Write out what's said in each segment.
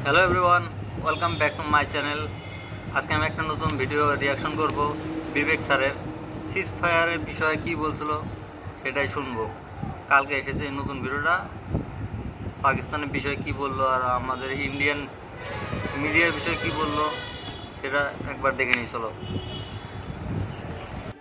Hello everyone, welcome back to my channel. আজকে আমি একটা নতুন ভিডিও রিয়াকশন করব বিবেক স্যারের সিজ ফায়ারের বিষয়ে কী বলছিল সেটাই শুনবো। কালকে এসেছে এই নতুন ভিডিওটা, পাকিস্তানের বিষয়ে কী বললো আর আমাদের ইন্ডিয়ান মিডিয়ার বিষয়ে কী বললো সেটা একবার দেখে নিই। চলো।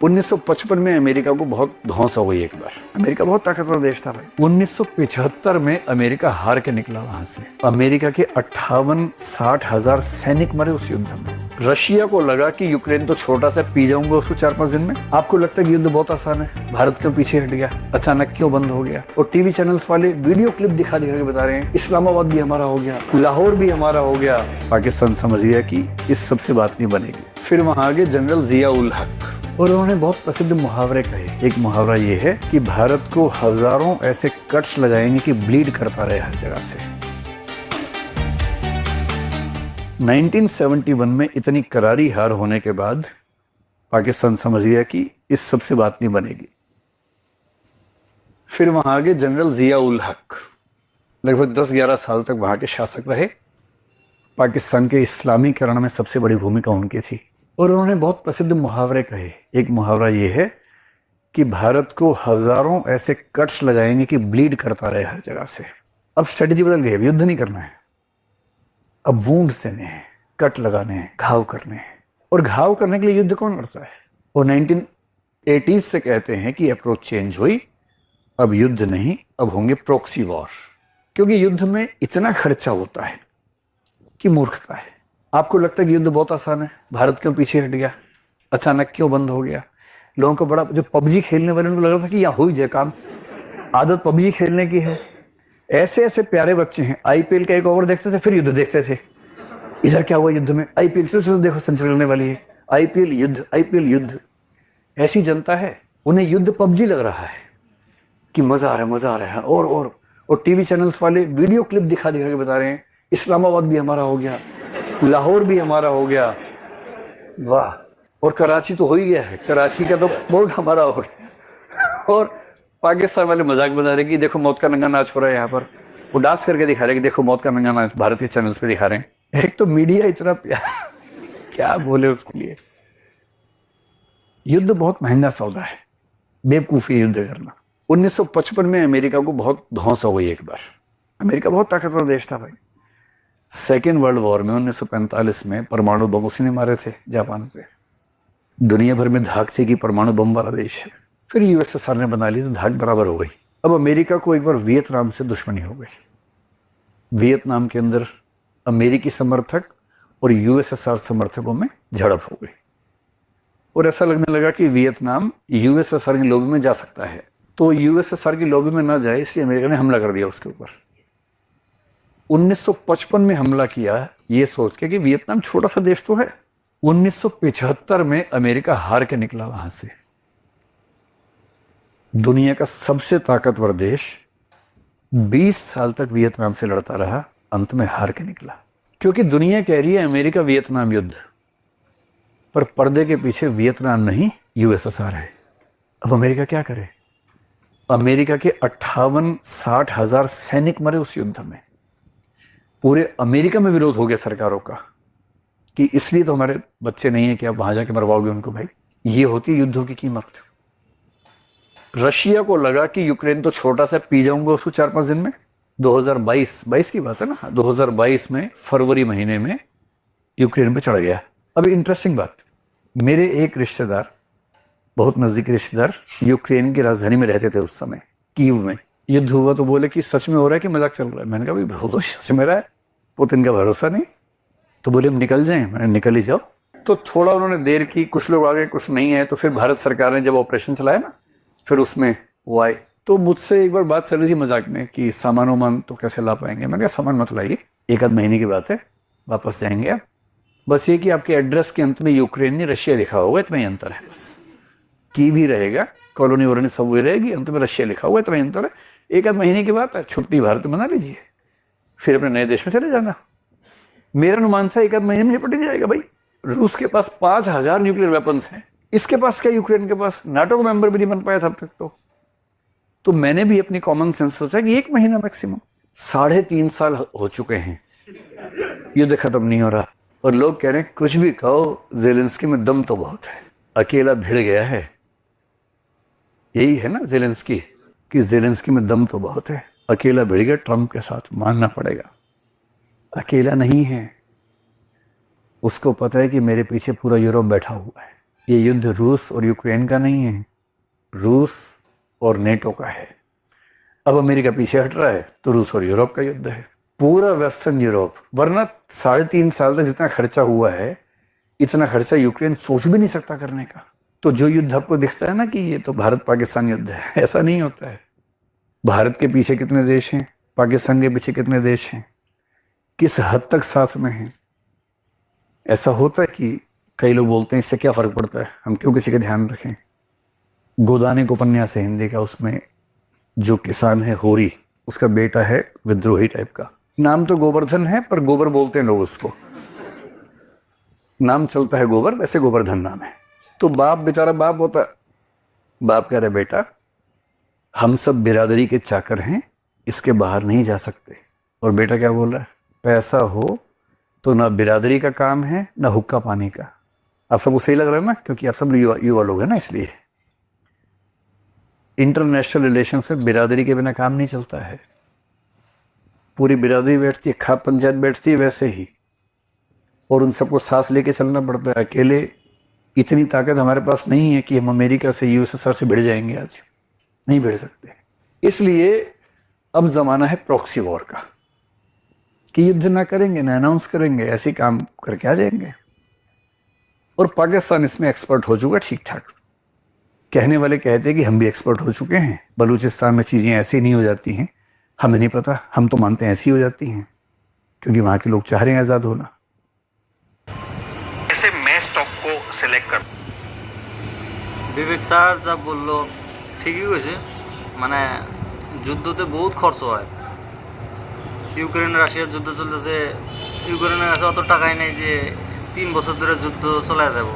1955 में अमेरिका को बहुत धौंस हो गई। एक बार अमेरिका बहुत ताकतवर देश था भाई। 1975 में अमेरिका हार के निकला वहां से। अमेरिका के 58-60 हजार सैनिक मरे उस युद्ध में। रशिया को लगा कि यूक्रेन तो छोटा सा, पी जाऊंगा उसको 4-5 दिन में। आपको लगता है कि युद्ध बहुत आसान है, भारत क्यों पीछे हट गया, अचानक क्यों बंद हो गया? और टीवी चैनल्स वाले वीडियो क्लिप दिखा दिखा के बता रहे हैं इस्लामाबाद भी हमारा हो गया, लाहौर भी हमारा हो गया। पाकिस्तान समझ गया कि इस सबसे बात नहीं बनेगी। फिर वहां आगे जनरल जिया उल हक, और उन्होंने बहुत प्रसिद्ध मुहावरे कहे। एक मुहावरा ये है कि भारत को हजारों ऐसे कट्स लगाएंगे कि ब्लीड करता रहे हर जगह से। 1971 में इतनी करारी हार होने के बाद पाकिस्तान समझ गया कि इस सबसे बात नहीं बनेगी। फिर वहां आगे जनरल जिया उल हक लगभग 10-11 साल तक वहां के शासक रहे। पाकिस्तान के इस्लामीकरण में सबसे बड़ी भूमिका उनकी थी, और उन्होंने बहुत प्रसिद्ध मुहावरे कहे। एक मुहावरा ये है कि भारत को हजारों ऐसे कट्स लगाएंगे कि ब्लीड करता रहे हर जगह से। अब स्ट्रेटेजी बदल गई, अब युद्ध नहीं करना है, अब वूंड्स देने हैं, कट लगाने हैं, घाव करने हैं। और घाव करने के लिए युद्ध कौन करता है? वो 1980s से कहते हैं कि अप्रोच चेंज हुई, अब युद्ध नहीं, अब होंगे प्रॉक्सी वॉर। क्योंकि युद्ध में इतना खर्चा होता है कि मूर्खता है। आपको लगता है कि युद्ध बहुत आसान है, भारत क्यों पीछे हट गया, अचानक क्यों बंद हो गया? लोगों को बड़ा, जो पबजी खेलने वाले उनको लग रहा था कि यहाँ हो ही जाए काम, आदत पबजी खेलने की है। ऐसे ऐसे प्यारे बच्चे हैं, आईपीएल का एक ओवर देखते थे फिर युद्ध देखते थे। इधर क्या हुआ युद्ध में, आईपीएल से देखो सेंचुरी लगने वाली है, आईपीएल युद्ध, आईपीएल युद्ध। ऐसी जनता है, उन्हें युद्ध पबजी लग रहा है कि मजा आ रहा है, मजा आ रहा है। और टीवी चैनल्स वाले वीडियो क्लिप दिखा दिखा के बता रहे हैं इस्लामाबाद भी हमारा हो गया, लाहौर भी हमारा हो गया। वाह। और कराची तो हो ही गया है, कराची का तो बोर्ड हमारा हो गया। और पाकिस्तान वाले मजाक बना रहे कि देखो मौत का नंगा नाच हो रहा है यहाँ पर। वो डांस करके दिखा रहे कि देखो मौत का नंगा नाच, भारत के चैनल्स पे दिखा रहे हैं। एक तो मीडिया इतना क्या बोले उसके लिए। युद्ध बहुत महंगा सौदा है, बेवकूफी युद्ध करना। 1955 में अमेरिका को बहुत धौंस हो गई। एक बार अमेरिका बहुत ताकतवर देश था भाई। सेकेंड वर्ल्ड वॉर में 1945 में परमाणु बम उसी ने मारे थे जापान पे। दुनिया भर में धाक थी कि परमाणु बम वाला देश है। फिर यूएसएसआर ने बना ली तो धाक बराबर हो गई। अब अमेरिका को एक बार वियतनाम से दुश्मनी हो गई। वियतनाम के अंदर अमेरिकी समर्थक और यूएसएसआर समर्थकों में झड़प हो गई, और ऐसा लगने लगा कि वियतनाम यूएसएसआर की लॉबी में जा सकता है। तो यूएसएसआर की लॉबी में ना जाए इसलिए अमेरिका ने हमला कर दिया उसके ऊपर। 1955 में हमला किया ये सोच के कि वियतनाम छोटा सा देश तो है। 1975 में अमेरिका हार के निकला वहां से। दुनिया का सबसे ताकतवर देश 20 साल तक वियतनाम से लड़ता रहा, अंत में हार के निकला। क्योंकि दुनिया कह रही है अमेरिका वियतनाम युद्ध, पर पर्दे के पीछे वियतनाम नहीं यूएसएसआर है। अब अमेरिका क्या करे? अमेरिका के 58-60 हजार सैनिक मरे उस युद्ध में। पूरे अमेरिका में विरोध हो गया सरकारों का कि इसलिए तो हमारे बच्चे नहीं है कि आप वहां जाके मरवाओगे उनको। भाई ये होती है युद्धों की कीमत। रशिया को लगा कि यूक्रेन तो छोटा सा, पी जाऊंगा उसको 4-5 दिन में। 2022 की बात है ना, 2022 में फरवरी महीने में यूक्रेन पे चढ़ गया। अब इंटरेस्टिंग बात, मेरे एक रिश्तेदार, बहुत नजदीकी रिश्तेदार, यूक्रेन की राजधानी में रहते थे उस समय, कीव में। युद्ध हुआ तो बोले कि सच में हो रहा है कि मजाक चल रहा है? मैंने कहा भाई बहुत सच में रहा है, पुतिन का भरोसा नहीं। तो बोले हम निकल जाएं। मैंने निकल ही जाओ। तो थोड़ा उन्होंने देर की, कुछ लोग आ गए कुछ नहीं है। तो फिर भारत सरकार ने जब ऑपरेशन चलाया ना, फिर उसमें वो आए। तो मुझसे एक बार बात चल रही थी मजाक में कि सामान वामान तो कैसे ला पाएंगे। मैंने कहा सामान मत लाइए, 1-आध महीने की बात है, वापस जाएंगे आप। बस ये कि आपके एड्रेस के अंत में यूक्रेन नहीं रशिया लिखा होगा, इतना ही अंतर है बस। की भी रहेगा, कॉलोनी वॉलोनी सब वही रहेगी, अंत में रशिया लिखा होगा, इतना ही अंतर है। 1-आध महीने की बात है, छुट्टी भारत में मना लीजिए, फिर अपने नए देश में चले जाना। मेरा अनुमान था 1-आध महीने में निपट जाएगा। भाई रूस के पास 5000 न्यूक्लियर वेपन्स हैं, इसके पास क्या, यूक्रेन के पास? नाटो का मेंबर भी नहीं बन पाया था अब तक। तो मैंने भी अपनी कॉमन सेंस सोचा कि 1 महीना मैक्सिमम। 3.5 साल हो चुके हैं युद्ध खत्म नहीं हो रहा और लोग कह रहे हैं कुछ भी कहो, जेलेंस्की में दम तो बहुत है, अकेला भिड़ गया है। यही है ना जेलेंस्की, कि जेलेंस्की में दम तो बहुत है, अकेला भिड़ गया ट्रंप के साथ, मानना पड़ेगा। अकेला नहीं है, उसको पता है कि मेरे पीछे पूरा यूरोप बैठा हुआ है। ये युद्ध रूस और यूक्रेन का नहीं है, रूस और नेटो का है। अब अमेरिका पीछे हट रहा है तो रूस और यूरोप का युद्ध है, पूरा वेस्टर्न यूरोप। वरना 3.5 साल तक जितना खर्चा हुआ है, इतना खर्चा यूक्रेन सोच भी नहीं सकता करने का। तो जो युद्ध आपको दिखता है ना कि ये तो भारत पाकिस्तान युद्ध है, ऐसा नहीं होता है। भारत के पीछे कितने देश हैं, पाकिस्तान के पीछे कितने देश हैं, किस हद तक साथ में हैं। ऐसा होता है कि कई लोग बोलते हैं इससे क्या फर्क पड़ता है, हम क्यों किसी का ध्यान रखें। गोदाने उपन्यास है हिंदी का, उसमें जो किसान है होरी, उसका बेटा है विद्रोही टाइप का, नाम तो गोवर्धन है पर गोबर बोलते हैं लोग उसको, नाम चलता है गोबर, वैसे गोवर्धन नाम है। तो बाप बेचारा बाप होता है, बाप कह रहे बेटा हम सब बिरादरी के चाकर हैं, इसके बाहर नहीं जा सकते। और बेटा क्या बोल रहा है, पैसा हो तो ना बिरादरी का काम है ना हुक्का पानी का। आप सबको सही लग रहा है ना, क्योंकि आप सब युवा लोग हैं ना, इसलिए। इंटरनेशनल रिलेशन से बिरादरी के बिना काम नहीं चलता है। पूरी बिरादरी बैठती है, खाप पंचायत बैठती है वैसे ही, और उन सबको सांस लेके चलना पड़ता है। अकेले इतनी ताकत हमारे पास नहीं है कि हम अमेरिका से यूएसएसआर से भिड़ जाएंगे, आज नहीं भिड़ सकते। इसलिए अब जमाना है प्रॉक्सी वॉर का, कि युद्ध ना करेंगे ना अनाउंस करेंगे, ऐसे काम करके आ जाएंगे। और पाकिस्तान इसमें एक्सपर्ट हो चुका ठीक ठाक। कहने वाले कहते हैं कि हम भी एक्सपर्ट हो चुके हैं, बलूचिस्तान में चीज़ें ऐसी नहीं हो जाती हैं, हमें नहीं पता, हम तो मानते हैं ऐसी हो जाती हैं, क्योंकि वहाँ के लोग चाह रहे हैं आज़ाद होना। ऐसे मैं स्टॉक को সিলেক্ট कर বিবেক স্যার যা বললো ঠিকই হয়েছে। মানে যুদ্ধতে বহুত খরচ হয়। ইউক্রেন রাশিয়ার যুদ্ধ চলতেছে, ইউক্রেনের কাছে অত টাকাই নেই যে 3 বছর ধরে যুদ্ধ চলে যাব।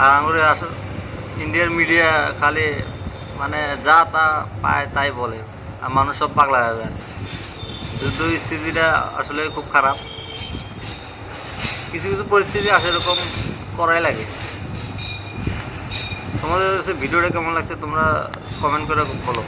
আর আমাদের ইন্ডিয়ার মিডিয়া খালি মানে যা তা পায় তাই বলে, আর মানুষ সব পাগলা হয়ে যায়। যুদ্ধ স্থিতিটা আসলে খুব খারাপ। কিছু কিছু পরিস্থিতি আসে এরকম করাই লাগে। তোমাদের ভিডিওটা কেমন লাগছে তোমরা কমেন্ট করে বলো।